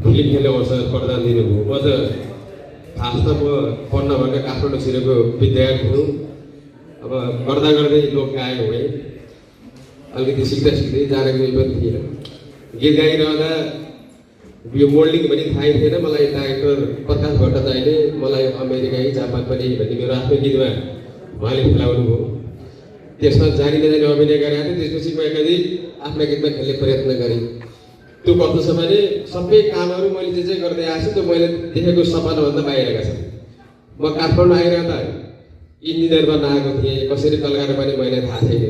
Film खेल्ने अवसर प्रदान दिनुभयो। म त खासमा म पढ्न भएका काठमाडौँ छिरेको विद्यार्थी हुँ। अब गर्दा गर्दै लोक गायक भएँ। अलिकति सिक्दा सिक्दै जानेको पनि थिएन। गीत गाइरहँदा यो मोल्डिङ पनि थाहै थिएन मलाई। डाइरेक्टर प्रकाश भट्टाचार्यले मलाई अमेरिकै जापान पनि भन्ने मेरो आफ्नै गीतमा उहाँले खेलाउनु भयो। त्यसमा जानी नजानी अभिनय गरेको थिएँ। त्यसपछि म एकाधि आफ्ना गीतमा खेल्ने प्रयत्न गरेँ। त्यो कस्तो छ भने सबै कामहरू मैले जे गर्दै आएको छु त्यो मैले देखेको सपनाभन्दा बाहिरका छन्। म काठमाडौँ आइरहँदा इन्जिनियर बन्न आएको थिएँ। कसरी कलाकार पनि मैले थाहा छैन।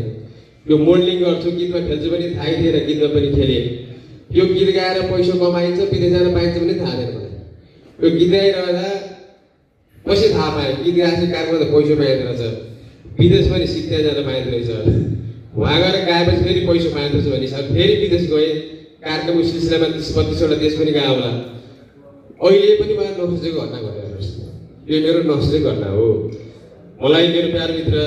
यो मोडलिङ गर्छु गीतमा खेल्छु पनि थाहै थिएन। गीतमा पनि खेलेँ। यो गीत गाएर पैसा कमाइन्छ विदेश जान पाइन्छ पनि थाहा थिएन मलाई। यो गीत गाइरहँदा पछि थाहा पाएँ गीत गाएको कार्यक्रममा त पैसा पाइँदो रहेछ। विदेश पनि सिक्दै जान पाइँदो रहेछ। उहाँ गएर गाएपछि फेरि पैसा पाइँदो रहेछ भनिसक्यो। फेरि विदेश गएँ। कार्यक्रमको सिलसिलामा 30-32वटा देश पनि गएँ होला। अहिले पनि मलाई नसोचेको घटना घटेको छ। यो मेरो नसोचेको घटना हो। मलाई मेरो प्यार मित्र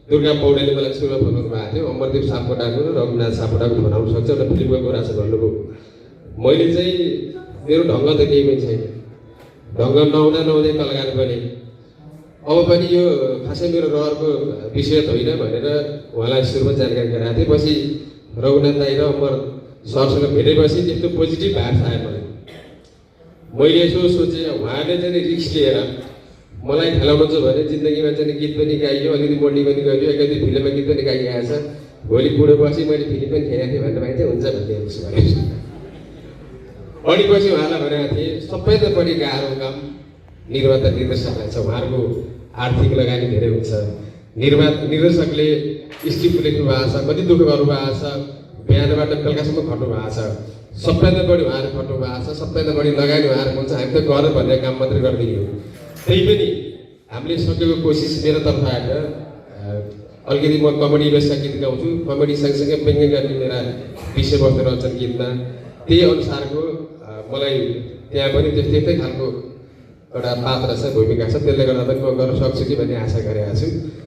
दुर्गा पौडेलले मलाई सुरुमा फोन गर्नुभएको थियो। अमरदेव सापकोटाको र रघुनाथ सापकोटाको फोन आउनु सक्छ एउटा फिल्मको कुरा छ भन्नुभयो। मैले चाहिँ मेरो ढङ्ग त केही पनि छैन। ढङ्ग नहुँदै कलाकार पनि अब पनि यो खासै मेरो रहरको विषय त होइन भनेर उहाँलाई सुरुमा जानकारी गराएको थिएँ। पछि रघुनाथ दाइ र अमर सरसँग भेटेपछि त्यस्तो पोजिटिभ भाइब्स आयो मलाई। मैले यसो सोचेँ उहाँले चाहिँ रिस्क लिएर मलाई खेलाउनुहुन्छ भने जिन्दगीमा चाहिँ गीत पनि गाइयो अलिकति मोडलिङ पनि गरियो एकैचोटि फिल्ममा गीत पनि गाइरहेको छ। भोलि बुढो पछि मैले फिल्म पनि खेलेको थिएँ भनेर चाहिँ हुन्छ भन्ने उसो भने अनि पछि उहाँलाई भनेको थिएँ सबैभन्दा बढी गाह्रो काम निर्माता निर्देशकलाई छ। उहाँहरूको आर्थिक लगानी धेरै हुन्छ। निर्देशकले स्क्रिप्ट लेख्नु भएको छ, कति दुःख गर्नुभएको छ, बिहानबाट बेलुकासम्म खट्नु भएको छ। सबैभन्दा बढी उहाँहरू खट्नु भएको छ। सबैभन्दा बढी लगानी उहाँहरूको हुन्छ। हामी त गर भन्ने काम मात्रै गरिदिने हो। त्यही पनि हामीले सकेको कोसिस मेरो तर्फबाट अलिकति म कमेडी बेसका गीत गाउँछु। कमेडी सँगसँगै व्यङ्ग्य गर्ने मेरा विषयवस्तु रहन्छन् गीतमा। त्यही अनुसारको मलाई त्यहाँ पनि त्यस्तै खालको एउटा पात्र छ, भूमिका छ। त्यसले गर्दा पनि म गर्न सक्छु कि भन्ने आशा गरेको छु।